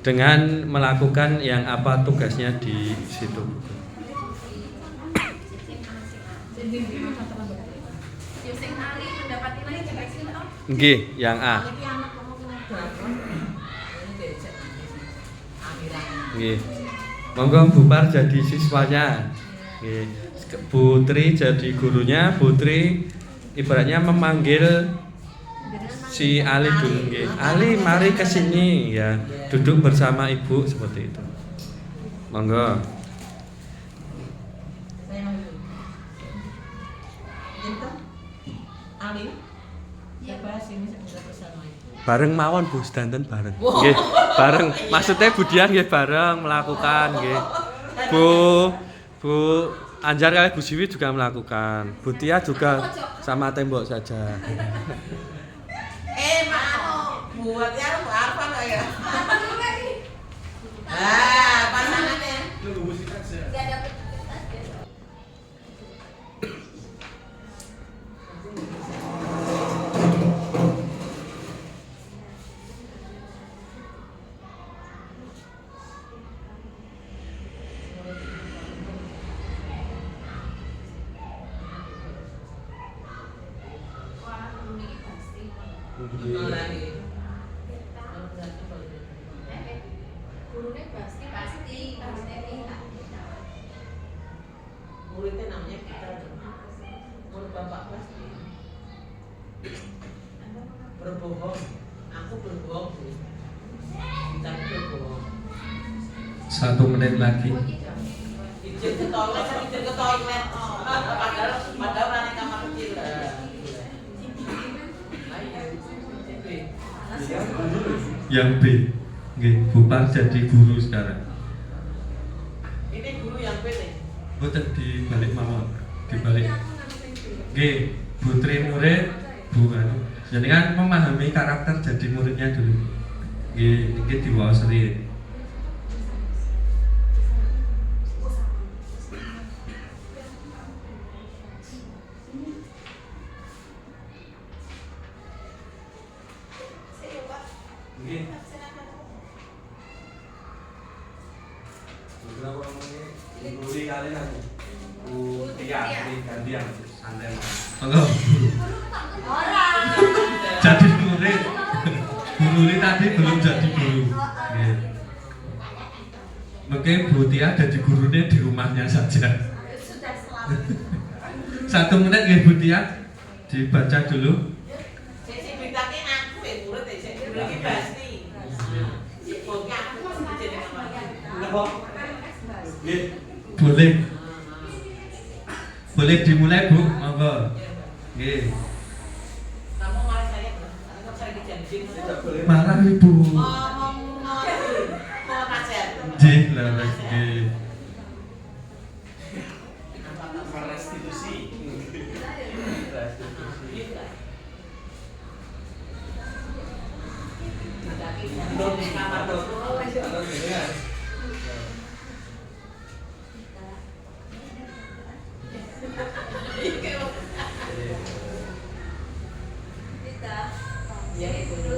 dengan melakukan yang apa tugasnya di situ. Sing ahli mendapat nilai jelek sih Om. Nggih, yang A. Iki anak kamu kena berapa? Ini becek. Akhirannya. Nggih. Monggo Bu Par jadi siswanya. Nggih. Bu Tri jadi gurunya. Bu Tri ibaratnya memanggil si Ali dulu nggih. Ali mari ke sini ya. Duduk bersama Ibu seperti itu. Monggo. Saya mau itu. Itu Ali. Coba sini saya bersama ibu. Bareng mawon Bu sedanten bareng. Nggih, bareng. Maksudnya Bu Dian nggih bareng melakukan nggih. Bu Anjar kali Bu Siwi juga melakukan. Bu Tia juga sama tembok saja. Buatnya apa lah ya? Pasangannya. Nunggu musik aja. Enggak dapat kertas ya. Gurunya pasti Muridnya namanya kita. Murid bapak pasti. Berbohong. Aku berbohong. Kita berbohong. 1 menit lagi. Izin ke toilet, izin ke toilet. Padahal orang yang kamar kecil lah. Yang B. Nggih, Bu Par jadi guru sekarang. Ini guru yang PT. Boten di balik mawon, di balik. Nggih, Bu Tri murid, Bu anu. Jadi kan memahami karakter jadi muridnya dulu. Nggih, iki diwasri. Nggih. Berapa namanya? Guri kalian aku. Bu Tia, gantian santai. Monggo. Jadi murid. Bu Nuri tadi belum jadi guru. Nggih. Mungkin Bu Tia jadi gurunya di rumahnya saja. 1 menit nggih Bu Tia. Dibaca dulu. Sisi bintangnya aku ya murid ya. Saya lagi pasti. Pokoknya aku jadi apa? Nggih. Boleh. Boleh dimulai Bu, monggo. Nggih. Kamu marah saya, kamu saya dijanjin. Marah Ibu. Ngomong nasihat. Nggih, lah wis nggih. Restitusi. Ya itu.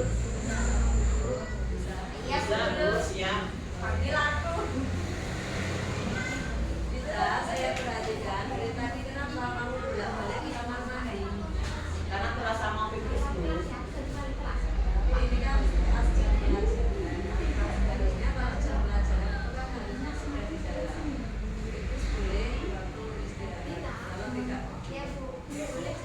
Iya, Siap. panggil aku. Bisa saya perhatikan dari tadi kenapa kamu bolak-balik di kamar mandi? Karena terasa mau pipis dulu. Ini kan pas jam pelajaran. Harusnya kalau jam pelajaran itu kan harusnya sudah di dalam. Itu boleh waktu istirahat. Kalau tidak, ya Bu, boleh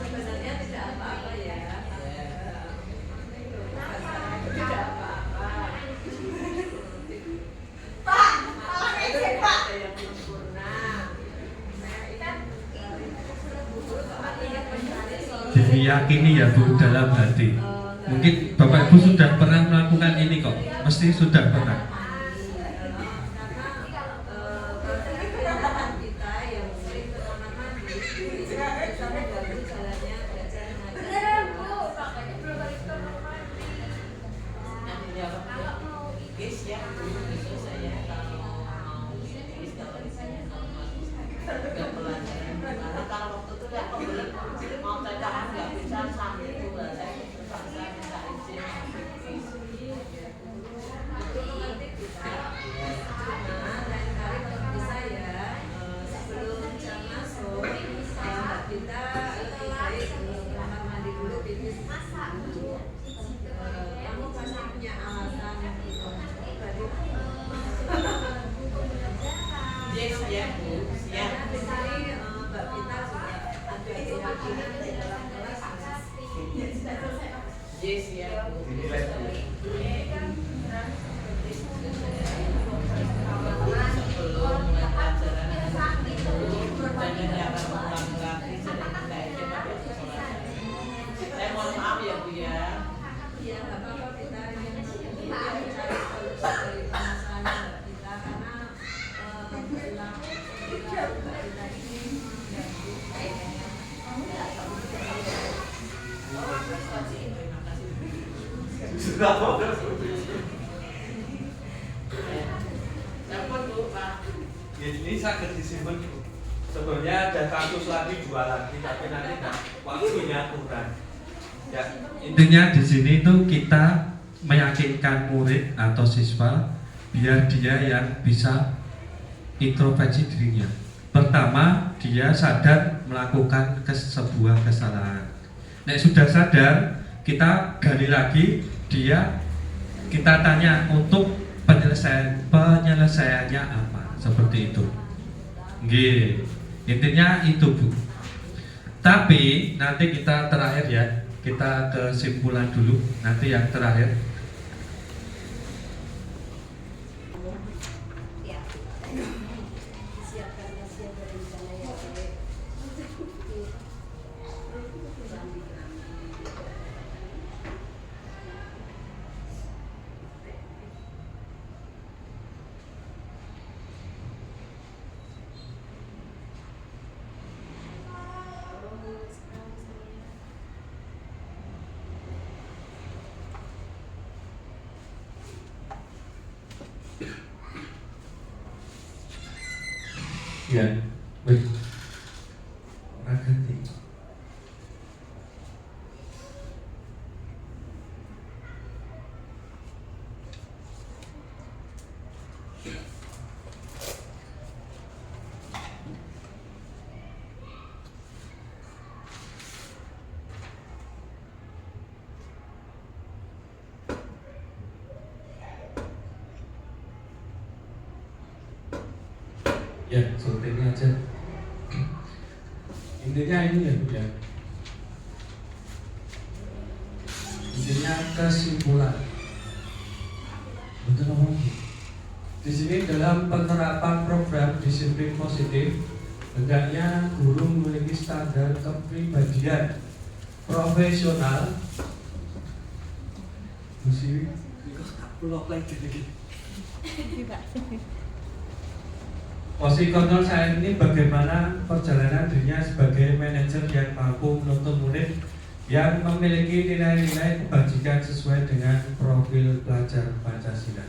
sebenarnya tidak apa-apa ya. Tidak apa-apa. Pak, ada yang sempurna. Kan Diyakini ya Bu dalam hati. Mungkin Bapak Ibu sudah pernah melakukan ini kok. Mesti sudah pernah. Guys ya, besok saya kalau mau pipis siap Bu, siap. Karena di sini Mbak Pita juga ada keyakinan di dalam kelas. Yes, siap Bu. Dinilai Bu. Sebelum mulai pelajaran jangan jangan mengulangi lagi sering kita aja pakai sholat. Saya mohon maaf ya Bu ya. Ya nggak apa-apa kita yang mencari solusi dari permasalahan Mbak Pita karena perilaku Mbak Pita ini mengganggu kayaknya. Terima kasih. Sudah mau. Telepon Bu, Pak. Ya, ini sakit disimpan Bu. Sebenarnya ada kasus lagi 2 lagi tapi nanti waktunya kurang. Ya, Intinya di sini tuh kita meyakinkan murid atau siswa biar dia yang bisa introspeksi dirinya. Pertama, dia sadar melakukan sebuah kesalahan. Nek sudah sadar, kita gali lagi dia, kita tanya untuk penyelesaiannya apa, seperti itu. Nggih. Intinya itu Bu. Tapi nanti kita terakhir ya, kita kesimpulan dulu. Nanti yang terakhir. Ya, siapkan siap dari rencana yang baik. Ya, baik. Ganti. Ya, seperti ini aja. Intinya ini ya Bu ya. Intinya kesimpulan. Betul apa? Di sini dalam penerapan program disiplin positif, hendaknya guru memiliki standar kepribadian profesional. Mesti blok lagi lagi. posisi kontrol saya ini bagaimana perjalanan dirinya sebagai manajer yang mampu menuntun murid yang memiliki nilai-nilai kebajikan sesuai dengan profil pelajar Pancasila.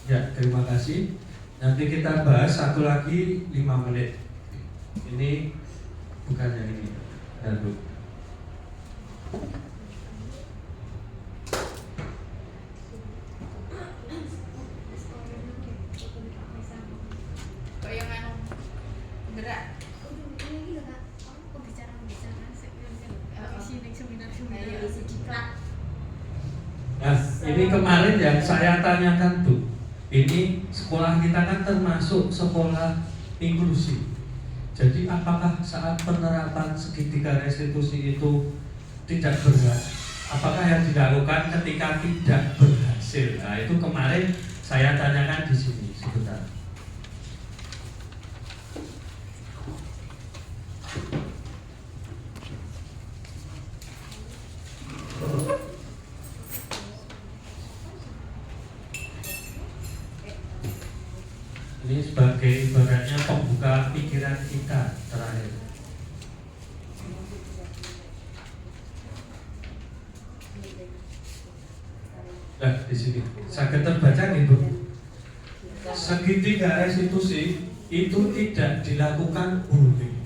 Ya, terima kasih. Nanti kita bahas satu lagi 5 menit. Ini bukan yang ini. Dan Bu. Kok yang anu gerak Nah, ini kemarin yang saya tanyakan Bu, ini sekolah kita kan termasuk sekolah inklusi. Jadi apakah saat penerapan segitiga restitusi itu tidak berhasil? Apakah yang dilakukan ketika tidak berhasil? Nah, itu kemarin saya tanyakan di sini sebentar. Ini sebagai ibaratnya pembuka pikiran kita terakhir. Nah, di sini saged terbaca nih Bu. Segitiga restitusi itu tidak dilakukan bullying.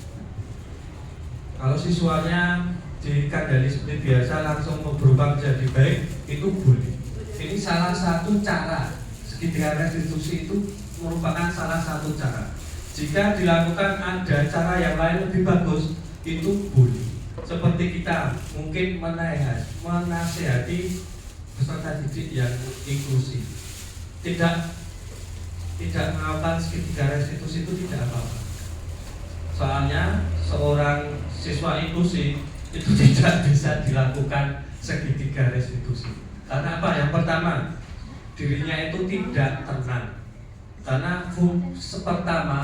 Kalau siswanya dikandani seperti biasa langsung berubah menjadi baik, itu bullying. Ini salah satu cara. Segitiga restitusi itu merupakan salah satu cara. Jika dilakukan ada cara yang lain lebih bagus, itu bullying. Seperti kita mungkin menasihati peserta didik yang inklusif, tidak tidak melakukan segitiga restitusi itu tidak apa-apa. Soalnya seorang siswa inklusi itu tidak bisa dilakukan segitiga restitusi. Karena apa? Yang pertama, dirinya itu tidak tenang. Karena pertama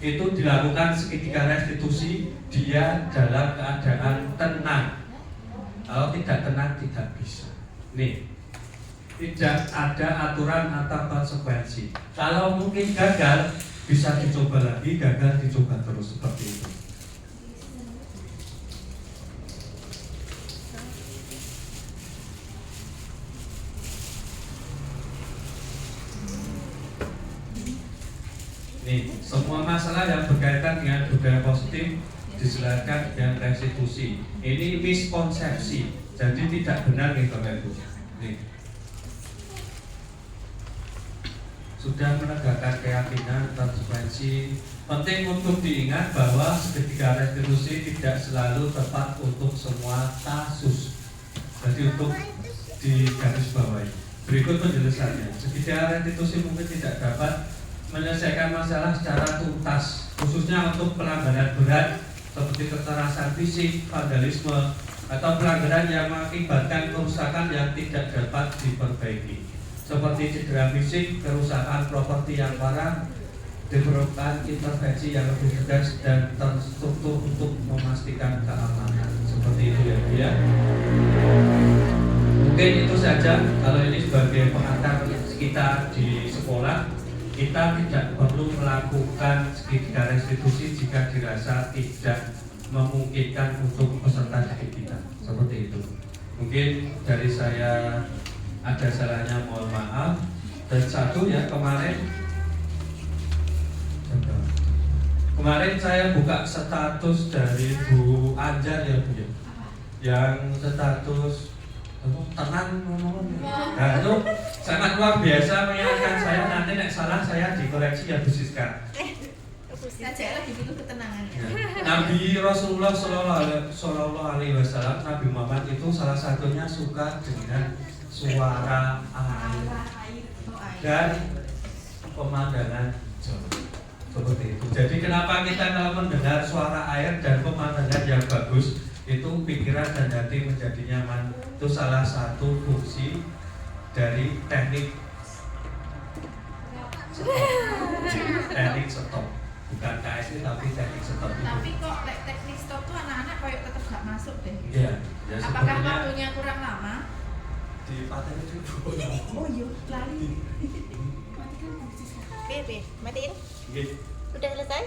itu dilakukan segitiga restitusi, dia dalam keadaan tenang. Kalau tidak tenang tidak bisa. Nih, tidak ada aturan atau konsekuensi. Kalau mungkin gagal, bisa dicoba lagi, gagal dicoba terus, seperti itu. Nih, semua masalah yang berkaitan dengan budaya positif dijelaskan dengan restitusi. Ini miskonsepsi, jadi tidak benar nih Bapak Ibu. Nih, sudah menegakkan keyakinan konsekuensi. Penting untuk diingat bahwa segitiga restitusi tidak selalu tepat untuk semua kasus. Jadi untuk digarisbawahi. Berikut penjelasannya. Segitiga restitusi mungkin tidak dapat menyelesaikan masalah secara tuntas, khususnya untuk pelanggaran berat seperti kekerasan fisik, vandalisme, atau pelanggaran yang mengakibatkan kerusakan yang tidak dapat diperbaiki, seperti cedera fisik, kerusakan properti yang parah. Diperlukan intervensi yang lebih tegas dan terstruktur untuk memastikan keamanan. Seperti itu ya Bu ya. Mungkin itu saja. Kalau ini sebagai pengantar kita di sekolah, kita tidak perlu melakukan segitiga restitusi jika dirasa tidak memungkinkan untuk peserta didik kita. Seperti itu. Mungkin dari saya ada salahnya, mohon maaf. Dan satu ya, kemarin saya buka status dari Bu Anjar ya Bu ya, yang status tenang ngomong. Nah itu sangat luar biasa mengingatkan saya, nanti nek salah saya dikoreksi ya Bu Siska. Saya lagi butuh ketenangan. Ya. Nabi Rasulullah Shallallahu Alaihi Wasallam, Nabi Muhammad itu salah satunya suka dengan suara air dan pemandangan jauh. Seperti itu. Jadi kenapa kita kalau mendengar suara air dan pemandangan yang bagus, itu pikiran dan hati menjadi nyaman. Itu salah satu fungsi dari teknik stop. Bukan KSI tapi teknik stop itu. Tapi kok teknik stop tuh anak-anak kayak tetap gak masuk deh. Iya, ya Apakah waktunya kurang lama? Di paten itu. Oh iya, lari. Matiin. Iya. Udah selesai?